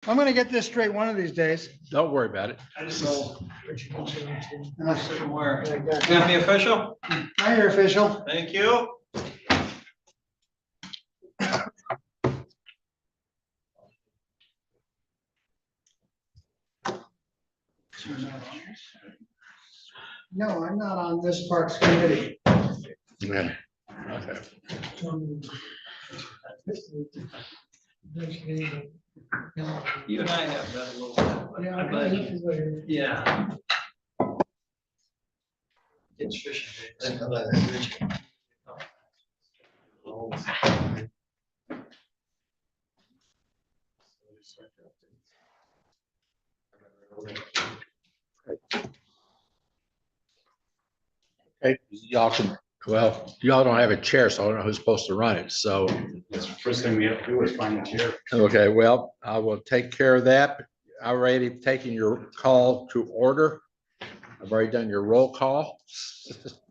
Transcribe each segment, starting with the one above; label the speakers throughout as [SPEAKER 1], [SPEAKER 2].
[SPEAKER 1] I'm gonna get this straight one of these days.
[SPEAKER 2] Don't worry about it.
[SPEAKER 3] I just know
[SPEAKER 1] Somewhere.
[SPEAKER 3] Gonna be official?
[SPEAKER 1] Hi, your official.
[SPEAKER 3] Thank you.
[SPEAKER 1] No, I'm not on this Parks Committee.
[SPEAKER 2] Yeah. Okay.
[SPEAKER 3] You and I have that a little bit. But I'm glad you- Yeah. It's fishing.
[SPEAKER 2] Okay, y'all can, well, y'all don't have a chair, so I don't know who's supposed to run it, so.
[SPEAKER 4] That's the first thing we have to do is find a chair.
[SPEAKER 2] Okay, well, I will take care of that. I already taken your call to order. I've already done your roll call.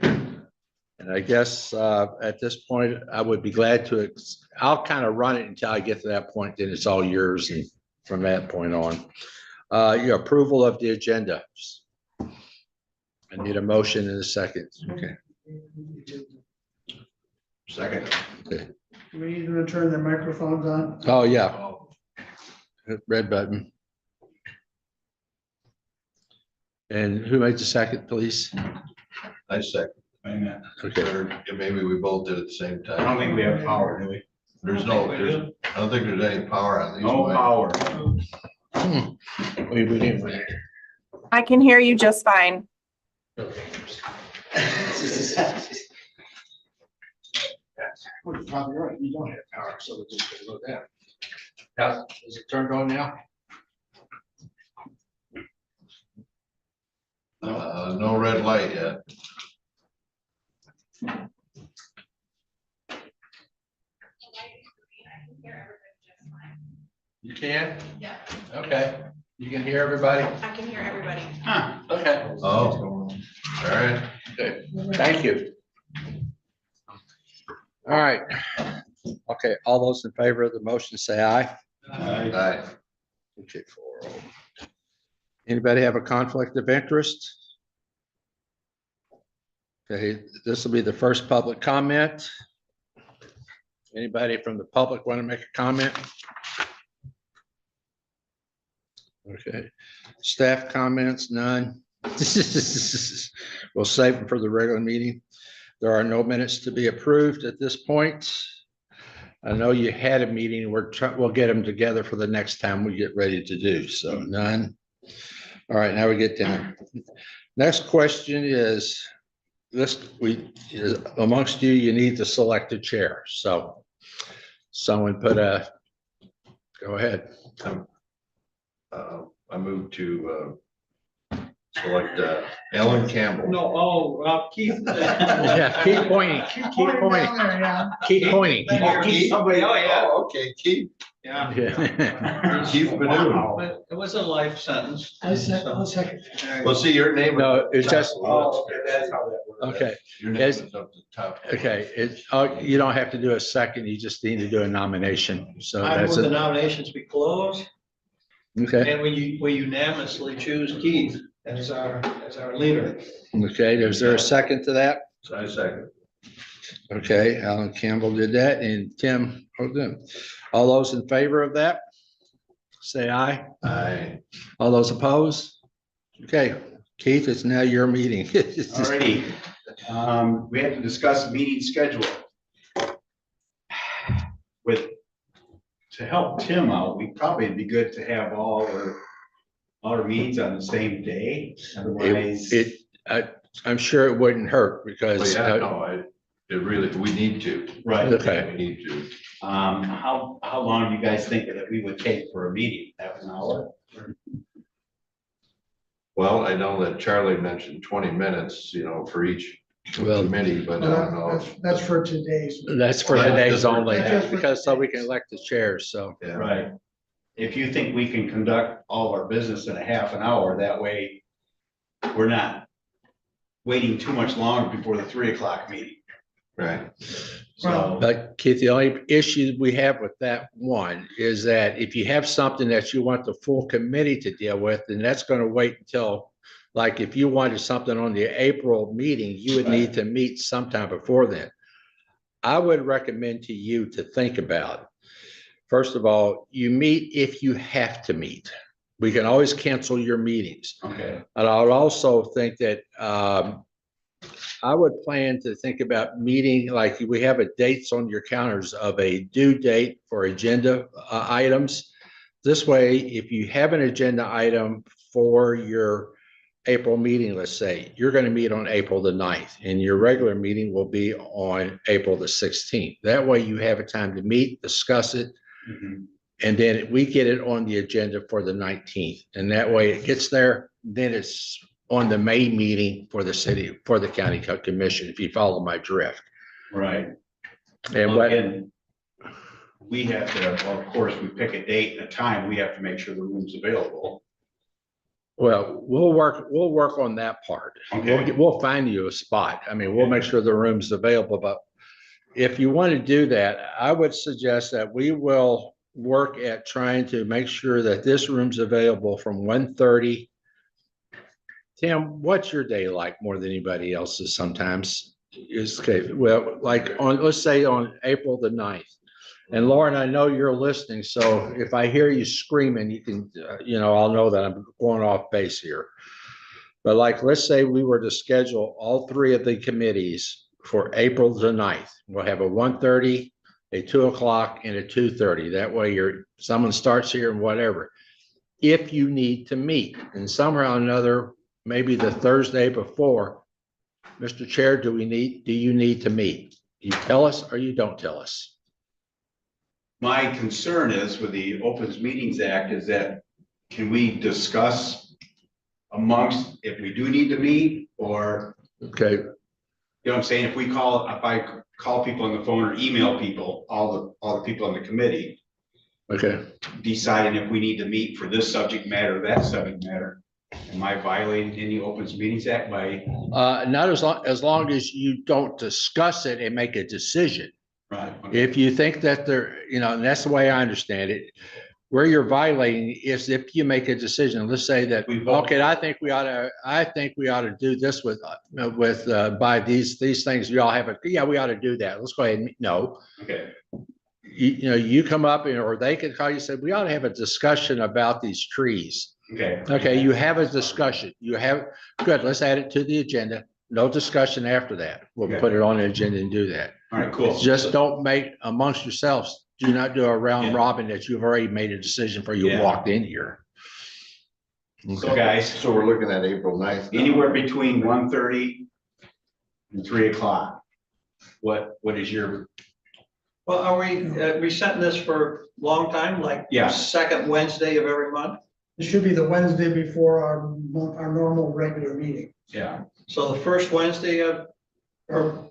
[SPEAKER 2] And I guess at this point, I would be glad to, I'll kind of run it until I get to that point, then it's all yours and from that point on. Your approval of the agenda. I need a motion in a second. Okay.
[SPEAKER 4] Second.
[SPEAKER 2] Okay.
[SPEAKER 1] We need to turn the microphones on.
[SPEAKER 2] Oh, yeah. Red button. And who made the second, please?
[SPEAKER 5] I second.
[SPEAKER 2] Okay.
[SPEAKER 5] Or maybe we both did at the same
[SPEAKER 4] I don't
[SPEAKER 5] time.
[SPEAKER 4] think we have power, do we?
[SPEAKER 5] There's
[SPEAKER 3] I
[SPEAKER 5] no,
[SPEAKER 3] think we
[SPEAKER 5] there's,
[SPEAKER 3] do.
[SPEAKER 5] I don't think there's any power on these.
[SPEAKER 4] No
[SPEAKER 5] mics.
[SPEAKER 4] power.
[SPEAKER 2] We didn't.
[SPEAKER 6] I can hear you just fine.
[SPEAKER 2] Well, you're probably right. You don't have power, so we're just gonna look at it. Yeah, is it turned on now?
[SPEAKER 5] No red light yet.
[SPEAKER 2] You can?
[SPEAKER 7] Yeah,
[SPEAKER 2] Okay. You can hear everybody?
[SPEAKER 7] I can hear everybody.
[SPEAKER 2] Huh, okay.
[SPEAKER 5] Oh, all right.
[SPEAKER 2] Good. Thank you. All right. Okay, all those in favor of the motion, say aye.
[SPEAKER 5] Aye.
[SPEAKER 2] Okay, 4-0. Anybody have a conflict of interest? Okay, this will be the first public comment. Anybody from the public want to make a comment? Okay, staff comments, none. We'll save them for the regular meeting. There are no minutes to be approved at this point. I know you had a meeting, we'll get them together for the next time we get ready to do, so none. All right, now we get down. Next question is, amongst you, you need to select a chair, so someone go ahead.
[SPEAKER 5] I moved to select Ellen Campbell.
[SPEAKER 3] No, Keith.
[SPEAKER 2] Yeah, keep pointing, keep pointing, keep pointing.
[SPEAKER 3] Somebody, oh, yeah.
[SPEAKER 5] Oh, okay, Keith.
[SPEAKER 3] Yeah.
[SPEAKER 2] Yeah.
[SPEAKER 5] Keith Benoon.
[SPEAKER 3] But it was a life sentence.
[SPEAKER 1] I'll second.
[SPEAKER 5] Well, see, your name.
[SPEAKER 2] No, it's just,
[SPEAKER 4] Oh, okay, that's how that works.
[SPEAKER 2] okay,
[SPEAKER 5] Your name is up the top.
[SPEAKER 2] okay, you don't have to do a second, you just need to do a nomination, so
[SPEAKER 3] I
[SPEAKER 2] that's
[SPEAKER 3] move the
[SPEAKER 2] it.
[SPEAKER 3] nominations be closed,
[SPEAKER 2] Okay,
[SPEAKER 3] and we unanimously choose Keith as our leader.
[SPEAKER 2] okay, is there a second to that?
[SPEAKER 5] So I second.
[SPEAKER 2] Okay, Alan Campbell did that, and Tim, all those in favor of that? Say aye.
[SPEAKER 5] Aye.
[SPEAKER 2] All those opposed? Okay, Keith, it's now your meeting.
[SPEAKER 4] Alrighty. We have to discuss meeting schedule. To help Tim out, we probably it'd be good to have all our meetings on the same day. Otherwise,
[SPEAKER 2] I'm sure it wouldn't hurt
[SPEAKER 5] Well,
[SPEAKER 2] because,
[SPEAKER 5] yeah, no, it really, we need to.
[SPEAKER 4] right.
[SPEAKER 2] okay,
[SPEAKER 5] We need to.
[SPEAKER 4] How long do you guys think that we would take for a meeting? Half an hour?
[SPEAKER 5] Well, I know that Charlie mentioned 20 minutes, for each
[SPEAKER 2] well,
[SPEAKER 5] committee, but I don't know.
[SPEAKER 1] That's for today's.
[SPEAKER 2] that's for
[SPEAKER 5] Yeah,
[SPEAKER 2] today's
[SPEAKER 5] just for-
[SPEAKER 2] only,
[SPEAKER 1] That's just for
[SPEAKER 2] because so we can
[SPEAKER 1] today's.
[SPEAKER 2] elect the chairs, so.
[SPEAKER 5] Yeah.
[SPEAKER 4] Right. If you think we can conduct all of our business in a half an hour, that way we're not waiting too much longer before the 3 o'clock meeting.
[SPEAKER 5] Right.
[SPEAKER 4] So,
[SPEAKER 2] But Keith, the only issue we have with that one is that if you have something that you want the full committee to deal with, then that's going to wait until, like, if you wanted something on the April meeting, you would need to meet sometime before then. I would recommend to you to think about, first of all, you meet if you have to meet. We can always cancel your meetings.
[SPEAKER 4] okay,
[SPEAKER 2] And I would also think that I would plan to think about meeting, like we have a dates on your counters of a due date for agenda items. This way, if you have an agenda item for your April meeting, let's say, you're going to meet on April the 9th, and your regular meeting will be on April the 16th. That way you have a time to meet, discuss it,
[SPEAKER 4] mhm,
[SPEAKER 2] and then we get it on the agenda for the 19th. And that way it gets there, then it's on the May meeting for the city, for the county commission, if you follow my drift.
[SPEAKER 4] right.
[SPEAKER 2] And
[SPEAKER 4] Well,
[SPEAKER 2] what,
[SPEAKER 4] again, we have to, well, of course, we pick a date and a time, we have to make sure the room's available.
[SPEAKER 2] well, we'll work on that part.
[SPEAKER 4] Okay.
[SPEAKER 2] We'll find you a spot. I mean, we'll make sure the room's available, but if you want to do that, I would suggest that we will work at trying to make sure that this room's available from 1:30. Tim, what's your day like more than anybody else's sometimes? Is okay, well, like on, let's say on April the 9th. And Lauren, I know you're listening, so if I hear you screaming, you can, I'll know that I'm going off base here. But like, let's say we were to schedule all three of the committees for April the 9th. We'll have a 1:30, a 2:00, and a 2:30. That way someone starts here and whatever. If you need to meet, and somehow or another, maybe the Thursday before, Mr. Chair, do you need to meet? You tell us or you don't tell us?
[SPEAKER 4] My concern is with the Opens Meetings Act is that can we discuss amongst, if we do need to meet, or,
[SPEAKER 2] Okay,
[SPEAKER 4] you know what I'm saying? If I call people on the phone or email people, all the people on the committee,
[SPEAKER 2] okay.
[SPEAKER 4] deciding if we need to meet for this subject matter, that subject matter. Am I violating any Opens Meetings Act by?
[SPEAKER 2] Not as long as you don't discuss it and make a decision.
[SPEAKER 4] Right.
[SPEAKER 2] If you think that and that's the way I understand it, where you're violating is if you make a decision, let's say that,
[SPEAKER 4] We vote.
[SPEAKER 2] okay, I think we ought to do this with by these things, you all have yeah, we ought to do that. Let's go ahead and, no.
[SPEAKER 4] Okay,
[SPEAKER 2] You come up or they could call you, say, we ought to have a discussion about these trees.
[SPEAKER 4] okay.
[SPEAKER 2] Okay, you have a discussion. Good, let's add it to the agenda. No discussion after that. We'll
[SPEAKER 4] Okay.
[SPEAKER 2] put it on the agenda and do that.
[SPEAKER 4] All right, cool.
[SPEAKER 2] Just don't make amongst yourselves, do not do a round
[SPEAKER 4] Yeah.
[SPEAKER 2] robin that you've already made a decision for you
[SPEAKER 4] Yeah.
[SPEAKER 2] walked in here.
[SPEAKER 4] So guys,
[SPEAKER 5] So we're looking at April 9th. now.
[SPEAKER 4] anywhere between 1:30 and 3:00. What is your,
[SPEAKER 3] Well, are we setting this for a long time, like
[SPEAKER 4] Yeah.
[SPEAKER 3] second Wednesday of every month?
[SPEAKER 1] It should be the Wednesday before our normal regular meeting.
[SPEAKER 4] yeah,
[SPEAKER 3] So the first Wednesday of, or,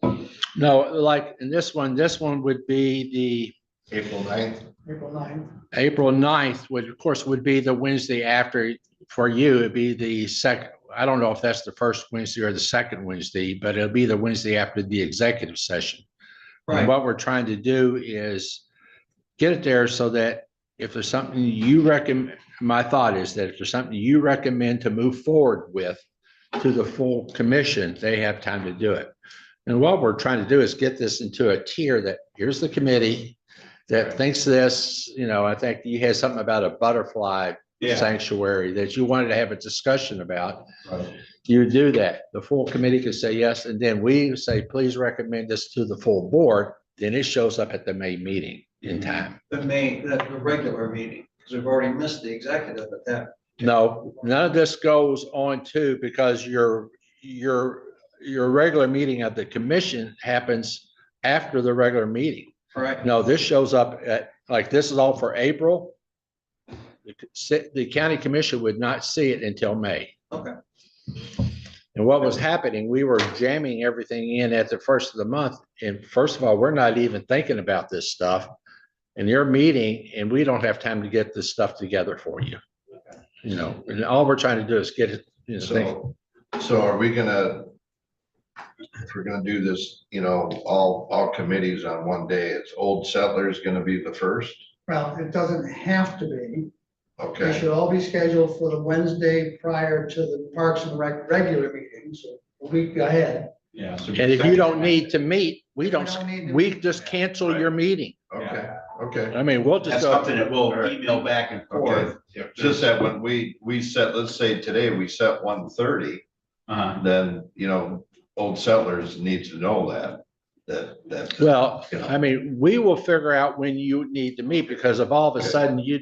[SPEAKER 2] No, like in this one would be
[SPEAKER 5] April 9th.
[SPEAKER 1] April 9th.
[SPEAKER 2] the April 9th, which of course would be the Wednesday after, for you, it'd be the second. I don't know if that's the first Wednesday or the second Wednesday, but it'll be the Wednesday after the executive session. And
[SPEAKER 3] right,
[SPEAKER 2] what we're trying to do is get it there so that if there's something you recommend, my thought is that if there's something you recommend to move forward with to the full commission, they have time to do it. And what we're trying to do is get this into a tier that here's the committee that thinks this, I think you had something about a butterfly
[SPEAKER 4] yeah.
[SPEAKER 2] sanctuary that you wanted to have a discussion about.
[SPEAKER 4] Right.
[SPEAKER 2] You do that. The full committee could say yes, and then we say, please recommend this to the full board. Then it shows up at the May meeting in time.
[SPEAKER 3] the regular meeting, because we've already missed the executive at that.
[SPEAKER 2] No, none of this goes on too, because your regular meeting of the commission happens after the regular meeting.
[SPEAKER 3] Right,
[SPEAKER 2] No, this shows up like this is all for April. The county commission would not see it until May.
[SPEAKER 3] okay,
[SPEAKER 2] And what was happening, we were jamming everything in at the first of the month. And first of all, we're not even thinking about this stuff. And you're meeting and we don't have time to get this stuff together for you. And all we're trying to do is get it, think.
[SPEAKER 5] So are we gonna if we're gonna do this, all committees on one day, it's Old Settlers gonna be the first?
[SPEAKER 1] Well, it doesn't have to be. They
[SPEAKER 5] Okay,
[SPEAKER 1] should all be scheduled for the Wednesday prior to the Parks and Rec regular meetings, a week ahead.
[SPEAKER 4] Yeah. so
[SPEAKER 2] And if you don't need to meet, we
[SPEAKER 1] We
[SPEAKER 2] don't,
[SPEAKER 1] don't need to
[SPEAKER 2] we
[SPEAKER 1] meet.
[SPEAKER 2] just cancel your meeting.
[SPEAKER 5] okay, okay.
[SPEAKER 2] I mean, we'll just
[SPEAKER 4] That's
[SPEAKER 2] go.
[SPEAKER 4] something that we'll email back and forth. If
[SPEAKER 5] Just that when we set, let's say today we set 1:30, then, Old Settlers needs to know that.
[SPEAKER 2] Well,
[SPEAKER 5] You know.
[SPEAKER 2] I mean, we will figure out when you need to meet, because if all of a sudden you're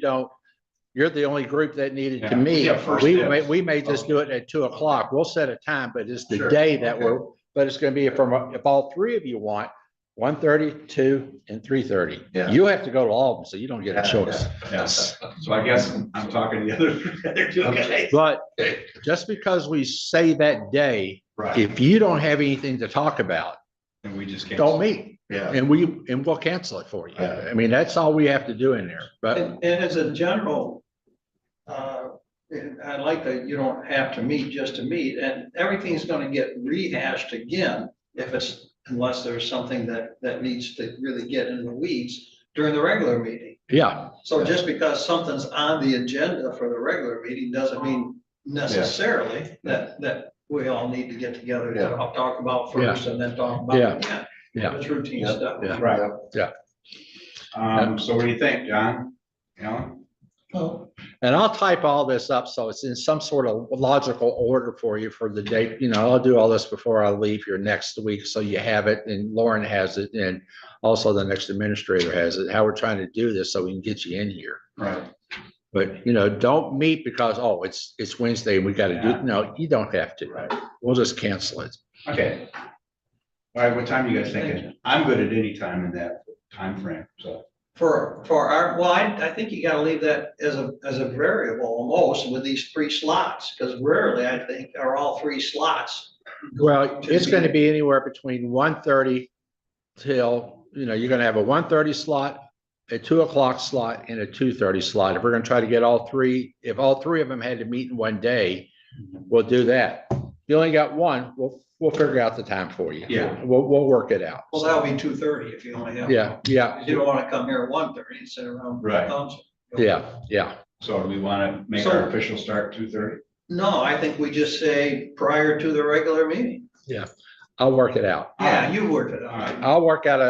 [SPEAKER 2] the only group that needed to
[SPEAKER 4] Yeah, we
[SPEAKER 2] meet.
[SPEAKER 4] have first
[SPEAKER 2] We may
[SPEAKER 4] dibs.
[SPEAKER 2] just do it at 2:00. We'll set a time, but it's the
[SPEAKER 5] Sure,
[SPEAKER 2] day that
[SPEAKER 5] okay.
[SPEAKER 2] but it's gonna be from, if all three of you want, 1:30, 2, and 3:30.
[SPEAKER 5] Yeah.
[SPEAKER 2] You have to go to all of them, so you don't get a choice.
[SPEAKER 4] Yes, so I guess I'm talking to the other two guys.
[SPEAKER 2] But just because we say that day,
[SPEAKER 4] Right,
[SPEAKER 2] if you don't have anything to talk about,
[SPEAKER 4] and we just can't.
[SPEAKER 2] don't meet.
[SPEAKER 5] Yeah,
[SPEAKER 2] And we'll cancel it for you. I mean, that's all we have to do in there, but
[SPEAKER 3] And as a general, I like that you don't have to meet just to meet, and everything's gonna get rehashed again unless there's something that needs to really get in the weeds during the regular meeting.
[SPEAKER 2] yeah,
[SPEAKER 3] So just because something's on the agenda for the regular meeting doesn't mean necessarily that we all need to get together to
[SPEAKER 5] Yeah.
[SPEAKER 3] talk about first and then talk about
[SPEAKER 2] Yeah.
[SPEAKER 3] it again.
[SPEAKER 2] Yeah.
[SPEAKER 3] It's routine
[SPEAKER 5] Yeah.
[SPEAKER 3] stuff.
[SPEAKER 2] Yeah.
[SPEAKER 4] Right.
[SPEAKER 2] Yeah.
[SPEAKER 4] So what do you think, John?
[SPEAKER 1] Oh,
[SPEAKER 2] and I'll type all this up so it's in some sort of logical order for you for the date. I'll do all this before I leave here next week, so you have it, and Lauren has it, and also the next administrator has it, how we're trying to do this so we can get you in here.
[SPEAKER 4] Right.
[SPEAKER 2] But, don't meet because, it's Wednesday and we got to
[SPEAKER 4] Yeah.
[SPEAKER 2] no, you don't have to.
[SPEAKER 4] Right.
[SPEAKER 2] We'll just cancel it.
[SPEAKER 4] Okay. All right, what time are you guys thinking? I'm good at any time in that time frame. So.
[SPEAKER 3] For our, well, I think you gotta leave that as a variable almost with these three slots, because rarely, I think, are all three slots.
[SPEAKER 2] Well, it's going to be anywhere between 1:30 till, you're going to have a 1:30 slot, a 2:00 slot, and a 2:30 slot. If we're going to try to get all three, if all three of them had to meet in one day, we'll do that. If you only got one, we'll figure out the time for you.
[SPEAKER 4] Yeah.
[SPEAKER 2] We'll work it out.
[SPEAKER 3] Well, that'll be 2:30 if you only have.
[SPEAKER 2] Yeah, yeah,
[SPEAKER 3] You don't wanna come here at 1:30 and sit around.
[SPEAKER 4] Right.
[SPEAKER 3] council.
[SPEAKER 2] yeah.
[SPEAKER 4] So do we want to make
[SPEAKER 3] So-
[SPEAKER 4] our official start 2:30?
[SPEAKER 3] No, I think we just say prior to the regular meeting.
[SPEAKER 2] I'll work it out.
[SPEAKER 3] Yeah, you worked it
[SPEAKER 4] All
[SPEAKER 3] out.
[SPEAKER 4] right.
[SPEAKER 2] I'll work out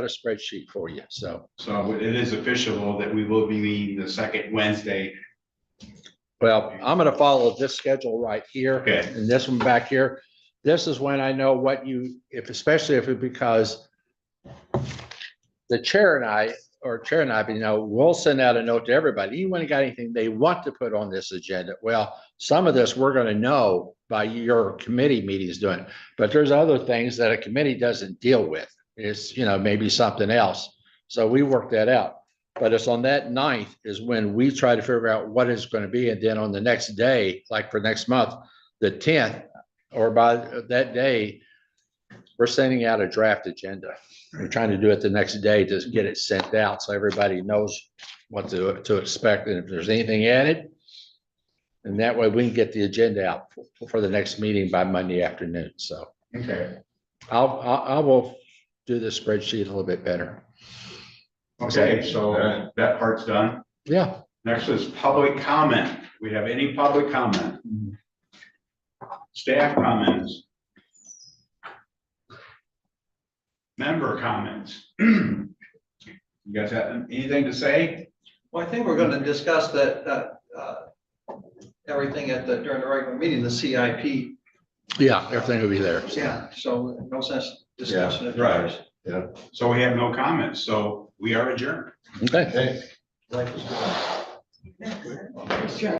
[SPEAKER 2] a spreadsheet for you. So,
[SPEAKER 4] So it is official that we will be meeting the second Wednesday.
[SPEAKER 2] well, I'm going to follow this schedule right here.
[SPEAKER 4] Okay.
[SPEAKER 2] And this one back here. This is when I know especially if it, because the chair and I, we'll send out a note to everybody. Anyone got anything they want to put on this agenda? Well, some of this we're going to know by your committee meetings doing, but there's other things that a committee doesn't deal with. It's, maybe something else. So we work that out. But it's on that 9th is when we try to figure out what it's going to be. And then on the next day, like for next month, the 10th, or by that day, we're sending out a draft agenda. We're trying to do it the next day to get it sent out so everybody knows what to expect. And if there's anything added, and that way we can get the agenda out for the next meeting by Monday afternoon. So
[SPEAKER 4] Okay.
[SPEAKER 2] I will do the spreadsheet a little bit better.
[SPEAKER 4] Okay, so that part's done.
[SPEAKER 2] Yeah.
[SPEAKER 4] Next is public comment. We have any public comment? Staff comments? Member comments? You guys have anything to say?
[SPEAKER 3] Well, I think we're gonna discuss everything during the regular meeting, the CIP.
[SPEAKER 2] Yeah, everything will be there.
[SPEAKER 3] Yeah, so no sense discussing it.
[SPEAKER 4] right.
[SPEAKER 5] yeah.
[SPEAKER 4] So we have no comments, so we are adjourned.
[SPEAKER 2] Okay.
[SPEAKER 5] Okay.
[SPEAKER 1] Sure.